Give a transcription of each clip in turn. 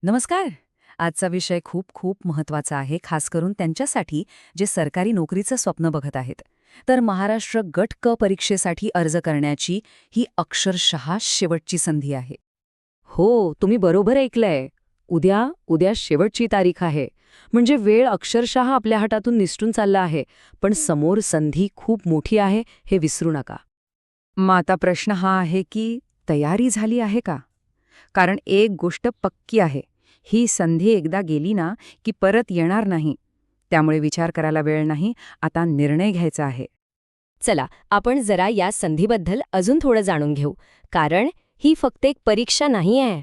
नमस्कार. आजचा विषय खूप खूप महत्त्वाचा आहे, खास करून त्यांच्यासाठी जे सरकारी नोकरीचं स्वप्न बघत आहेत. तर महाराष्ट्र गट क परीक्षेसाठी अर्ज करण्याची ही अक्षरशः शेवटची संधी आहे. हो, तुम्ही बरोबर ऐकलंय. उद्या शेवटची तारीख आहे. म्हणजे वेळ अक्षरशः आपल्या हातातून निसटून चालला आहे. पण समोर संधी खूप मोठी आहे, हे विसरू नका. मग आता प्रश्न हा आहे की तयारी झाली आहे का? कारण एक गोष्ट पक्की आहे, ही संधी एकदा गेली ना की परत येणार नाही. त्यामुळे विचार करायला वेळ नाही, आता निर्णय घ्यायचा आहे. चला आपण जरा या संधीबद्दल अजून थोडं जाणून घेऊ. कारण ही फक्त एक परीक्षा नाही आहे.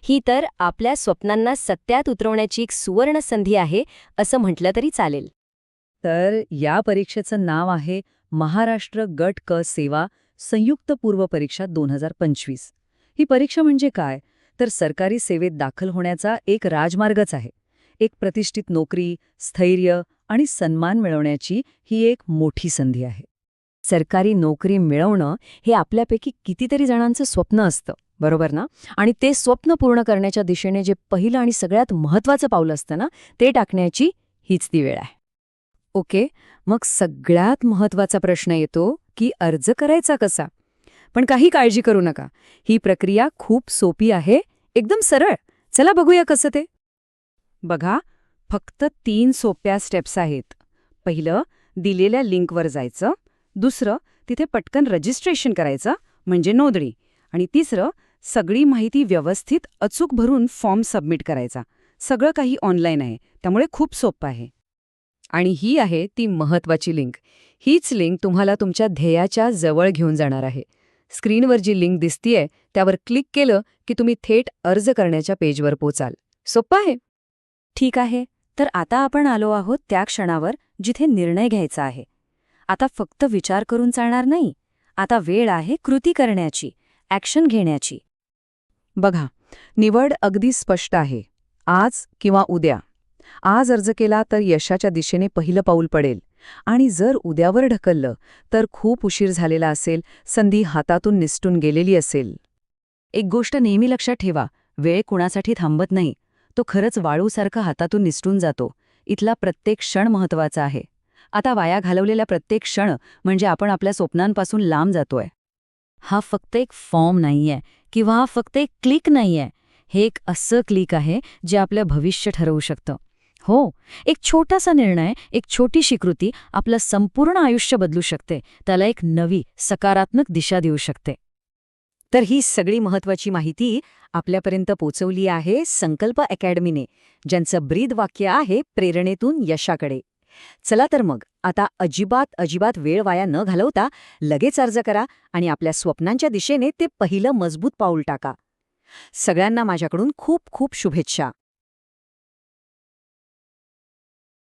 ही तर आपल्या स्वप्नांना सत्यात उतरवण्याची एक सुवर्ण संधी आहे, असं म्हटलं तरी चालेल. तर या परीक्षेचं नाव आहे महाराष्ट्र गट क सेवा संयुक्त पूर्व परीक्षा 2025. ही परीक्षा म्हणजे काय? तर सरकारी सेवेत दाखल होण्याचा एक राजमार्गच आहे. एक प्रतिष्ठित नोकरी, स्थैर्य आणि सन्मान मिळवण्याची ही एक मोठी संधी आहे. सरकारी नोकरी मिळवणं हे आपल्यापैकी कितीतरी जणांचं स्वप्न असतं, बरोबर ना? आणि ते स्वप्न पूर्ण करण्याच्या दिशेने जे पहिलं आणि सगळ्यात महत्त्वाचं पाऊल असतं ना, ते टाकण्याची हीच ती वेळ आहे. ओके, मग सगळ्यात महत्त्वाचा प्रश्न येतो की अर्ज करायचा कसा? पण काही काळजी करू नका, ही प्रक्रिया खूप सोपी आहे, एकदम सरळ. चला बघूया कसं ते. बघा, फक्त 3 सोप्या स्टेप्स आहेत. पहिलं, दिलेल्या लिंकवर जायचं. दुसरं, तिथे पटकन रजिस्ट्रेशन करायचं, म्हणजे नोंदणी. आणि तिसरं, सगळी माहिती व्यवस्थित अचूक भरून फॉर्म सबमिट करायचा. सगळं काही ऑनलाईन आहे, त्यामुळे खूप सोपं आहे. आणि ही आहे ती महत्त्वाची लिंक. हीच लिंक तुम्हाला तुमच्या ध्येयाच्या जवळ घेऊन जाणार आहे. स्क्रीनवर जी लिंक दिसतीये त्यावर क्लिक केलं की तुम्ही थेट अर्ज करण्याच्या पेजवर पोचाल. सोपं आहे. ठीक आहे, तर आता आपण आलो आहोत त्या क्षणावर जिथे निर्णय घ्यायचा आहे. आता फक्त विचार करून चालणार नाही. आता वेळ आहे कृती करण्याची, ॲक्शन घेण्याची. बघा, निवड अगदी स्पष्ट आहे. आज किंवा उद्या. आज अर्ज केला तर यशाच्या दिशेने पहिलं पाऊल पडेल. आणि जर उद्यावर ढकललं तर खूप उशीर झालेला असेल, संधी हातातून निसटून गेलेली असेल. एक गोष्ट नेहमी लक्षात ठेवा, वेळ कुणासाठी थांबत नाही. तो खरंच वाळूसारखा हातातून निसटून जातो. इथला प्रत्येक क्षण महत्त्वाचा आहे. आता वाया घालवलेला प्रत्येक क्षण म्हणजे आपण आपल्या स्वप्नांपासून लांब जातोय. हा फक्त एक फॉर्म नाहीये किंवा हा फक्त एक क्लिक नाहीये. हे एक असं क्लिक आहे जे आपलं भविष्य ठरवू शकतं. हो, एक छोटासा निर्णय, एक छोटीशी कृती आपलं संपूर्ण आयुष्य बदलू शकते, त्याला एक नवी, सकारात्मक दिशा देऊ शकते. तर ही सगळी महत्त्वाची माहिती आपल्यापर्यंत पोचवली आहे संकल्प अकॅडमीने, ज्यांचं ब्रीद वाक्य आहे प्रेरणेतून यशाकडे. चला तर मग, आता अजिबात वेळ वाया न घालवता लगेच अर्ज करा आणि आपल्या स्वप्नांच्या दिशेने ते पहिलं मजबूत पाऊल टाका. सगळ्यांना माझ्याकडून खूप खूप शुभेच्छा.